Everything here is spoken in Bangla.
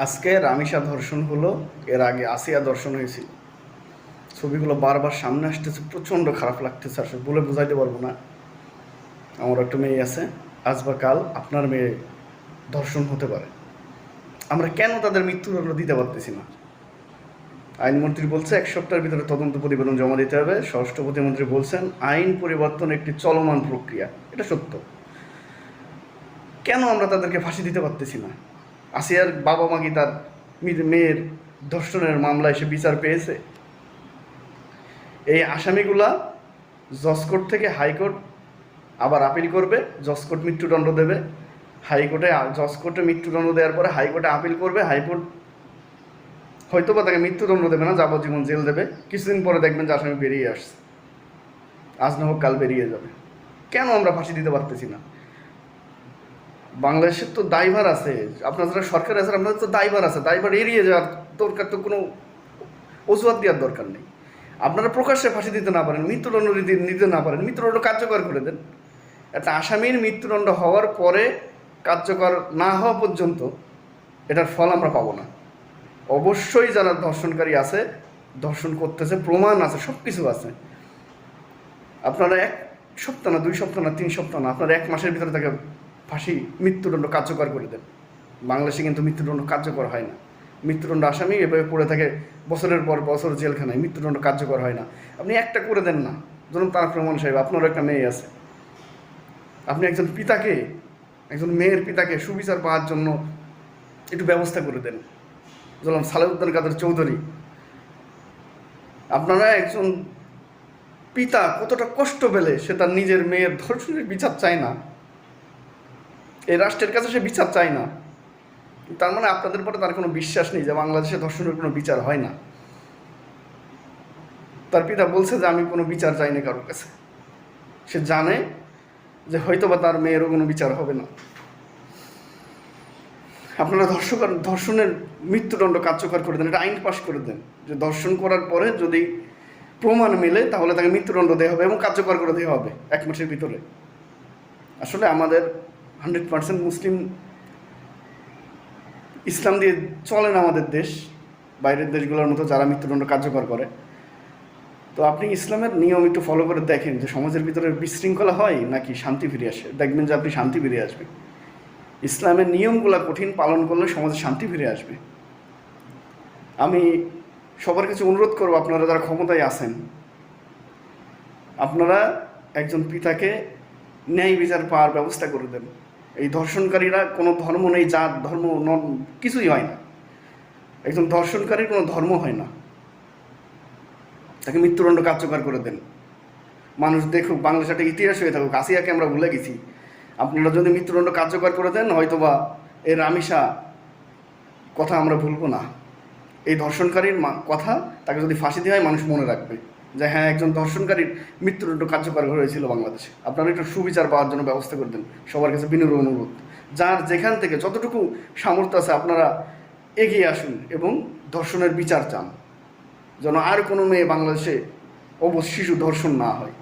আজকে রামিসা ধর্ষণ হলো, এর আগে আসিয়া ধর্ষণ হয়েছিল। ছবিগুলো বারবার সামনে আসতেছে, প্রচণ্ড খারাপ লাগতেছে, আসলে বলে বোঝাইতে পারবো না। আমার একটা মেয়ে আছে, আজ বা কাল আপনার মেয়ে ধর্ষণ হতে পারে। আমরা কেন তাদের মৃত্যুদণ্ড দিতে পারতেছি না? আইনমন্ত্রী বলছে 1 সপ্তাহের ভিতরে তদন্ত প্রতিবেদন জমা দিতে হবে। স্বরাষ্ট্র প্রতিমন্ত্রী বলছেন আইন পরিবর্তন একটি চলমান প্রক্রিয়া। এটা সত্য। কেন আমরা তাদেরকে ফাঁসি দিতে পারতেছি না? আসিয়ার বাবা মা কি তার মেয়ের ধর্ষণের মামলায় সে বিচার পেয়েছে? এই আসামিগুলা জজ কোর্ট থেকে হাইকোর্ট আবার আপিল করবে, জজ কোর্ট মৃত্যুদণ্ড দেবে, হাইকোর্টে জজ কোর্টে মৃত্যুদণ্ড দেওয়ার পরে হাইকোর্টে আপিল করবে, হাইকোর্ট হয়তো বা তাকে মৃত্যুদণ্ড দেবে না, যাবজ্জীবন জেল দেবে। কিছুদিন পরে দেখবেন যে আসামি বেরিয়ে আসছে, আজ না হোক কাল বেরিয়ে যাবে। কেন আমরা ফাঁসি দিতে পারতেছি না? বাংলাদেশের তো দায়ভার আছে, আপনারা যারা সরকারে আছেন আপনাদের তো দায়ভার আছে। দায়ভার এড়িয়ে যাওয়ার দরকার তো কোনো অজুহাত দেওয়ার দরকার নেই। আপনারা প্রকাশ্যে ফাঁসি দিতে না পারেন, মৃত্যুদণ্ড নিতে না পারেন, মৃত্যুদণ্ড কার্যকর করে দেন। একটা আসামির মৃত্যুদণ্ড হওয়ার পরে কার্যকর না হওয়া পর্যন্ত এটার ফল আমরা পাবো না। অবশ্যই যারা ধর্ষণকারী আছে, ধর্ষণ করতেছে, প্রমাণ আছে, সব কিছু আছে, আপনারা 1 সপ্তাহ না, 2 সপ্তাহ না, 3 সপ্তাহ না, আপনারা 1 মাসের ভিতরে তাকে ফাঁসি মৃত্যুদণ্ড কার্যকর করে দেন। বাংলাদেশে কিন্তু মৃত্যুদণ্ড কার্যকর হয় না। মৃত্যুদণ্ড আসামি এভাবে পড়ে থাকে বছরের পর বছর জেলখানায়, মৃত্যুদণ্ড কার্যকর হয় না। আপনি একটা করে দেন না। ধরুন তারেক রহমান সাহেব, আপনারও একটা মেয়ে আছে, আপনি একজন পিতাকে, একজন মেয়ের পিতাকে সুবিচার পাওয়ার জন্য একটু ব্যবস্থা করে দেন। যেমন সালেউদ্দিন কাদের চৌধুরী, আপনারা একজন পিতা কতটা কষ্ট পেলে সে তার নিজের মেয়ের ধর্ষণের বিচার চায় না, এই রাষ্ট্রের কাছে সে বিচার চায় না। তার মানে আপনাদের পরে তার কোনো বিশ্বাস নেই যে বাংলাদেশে ধর্ষণের কোনো বিচার হয় না। তার পিতা বলছে যে আমি কোনো বিচার চাই না কারোর কাছে। সে জানে যে হয়তো বা তার মেয়েরও কোনো বিচার হবে না। আপনারা ধর্ষণের মৃত্যুদণ্ড কার্যকর করে দেন, এটা আইন পাশ করে দেন যে ধর্ষণ করার পরে যদি প্রমাণ মেলে তাহলে তাকে মৃত্যুদণ্ড দেওয়া হবে এবং কার্যকর করে দেওয়া হবে 1 মাসের ভিতরে। আসলে আমাদের 100% মুসলিম, ইসলাম দিয়ে চলে না আমাদের দেশ, বাইরের দেশগুলোর মতো যারা মৃত্যুদণ্ড কার্যকর করে। তো আপনি ইসলামের নিয়ম একটু ফলো করে দেখেন যে সমাজের ভিতরে বিশৃঙ্খলা হয় নাকি শান্তি ফিরে আসে, দেখবেন যে আপনি শান্তি ফিরে আসবে। ইসলামের নিয়মগুলো কঠিন পালন করলে সমাজে শান্তি ফিরে আসবে। আমি সবার কাছে অনুরোধ করবো, আপনারা যারা ক্ষমতায় আছেন, আপনারা একজন পিতাকে ন্যায় বিচার পাওয়ার ব্যবস্থা করে দেন। এই ধর্ষণকারীরা কোনো ধর্ম নেই, জাত ধর্ম কিছুই হয় না। একজন ধর্ষণকারীর কোনো ধর্ম হয় না, তাকে মৃত্যুদণ্ড কার্যকর করে দেন। মানুষ দেখুক, বাংলাদেশ একটা ইতিহাস হয়ে থাকুক। আসিয়াকে আমরা ভুলে গেছি, আপনারা যদি মৃত্যুদণ্ড কার্যকর করে দেন হয়তোবা এর রামিসা কথা আমরা ভুলবো না। এই ধর্ষণকারীর কথা, তাকে যদি ফাঁসি দেওয়া হয় মানুষ মনে রাখবে যে হ্যাঁ, একজন ধর্ষণকারীর মৃত্যুদণ্ড কার্যকর হয়েছিল বাংলাদেশে। আপনারা একটু সুবিচার পাওয়ার জন্য ব্যবস্থা করে দেন। সবার কাছে বিনম্র অনুরোধ, যার যেখান থেকে যতটুকু সামর্থ্য আছে আপনারা এগিয়ে আসুন এবং ধর্ষণের বিচার চান, যেন আর কোনো মেয়ে বাংলাদেশে শিশু ধর্ষণ না হয়।